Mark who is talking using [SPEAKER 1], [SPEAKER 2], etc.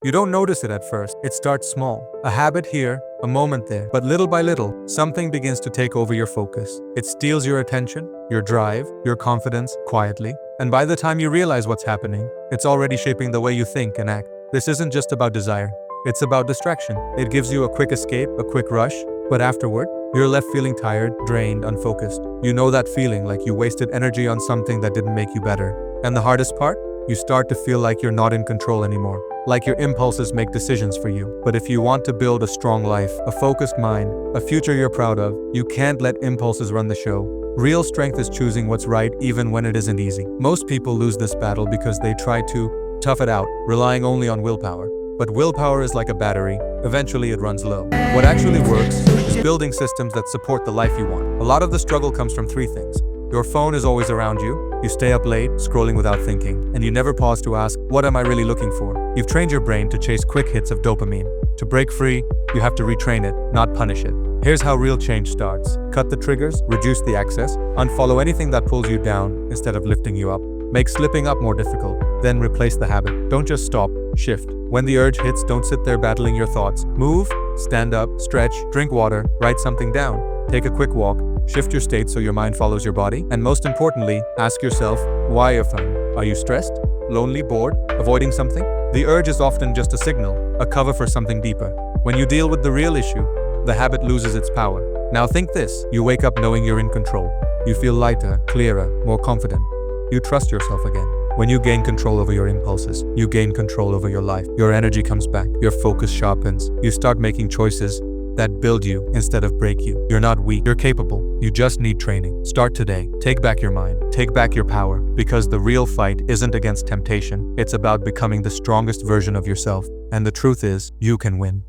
[SPEAKER 1] You don't notice it at first. It starts small. A habit here, a moment there. But little by little, something begins to take over your focus. It steals your attention, your drive, your confidence, quietly. And by the time you realize what's happening, it's already shaping the way you think and act. This isn't just about desire. It's about distraction. It gives you a quick escape, a quick rush, but afterward, you're left feeling tired, drained, unfocused. You know that feeling, like you wasted energy on something that didn't make you better. And the hardest part? You start to feel like you're not in control anymore. Like your impulses make decisions for you. But if you want to build a strong life, a focused mind, a future you're proud of, you can't let impulses run the show. Real strength is choosing what's right even when it isn't easy. Most people lose this battle because they try to tough it out, relying only on willpower. But willpower is like a battery. Eventually it runs low. What actually works is building systems that support the life you want. A lot of the struggle comes from three things. Your phone is always around you. You stay up late, scrolling without thinking, and you never pause to ask, what am I really looking for? You've trained your brain to chase quick hits of dopamine. To break free, you have to retrain it, not punish it. Here's how real change starts. Cut the triggers, reduce the access, unfollow anything that pulls you down instead of lifting you up. Make slipping up more difficult, then replace the habit. Don't just stop, shift. When the urge hits, don't sit there battling your thoughts. Move, stand up, stretch, drink water, write something down. Take a quick walk, shift your state so your mind follows your body. And most importantly, ask yourself, why your phone? Are you stressed, lonely, bored, avoiding something? The urge is often just a signal, a cover for something deeper. When you deal with the real issue, the habit loses its power. Now think this, you wake up knowing you're in control. You feel lighter, clearer, more confident. You trust yourself again. When you gain control over your impulses, you gain control over your life. Your energy comes back, your focus sharpens. You start making choices that build you instead of break you. You're not weak, you're capable. You just need training. Start today. Take back your mind. Take back your power. Because the real fight isn't against temptation. It's about becoming the strongest version of yourself. And the truth is, you can win.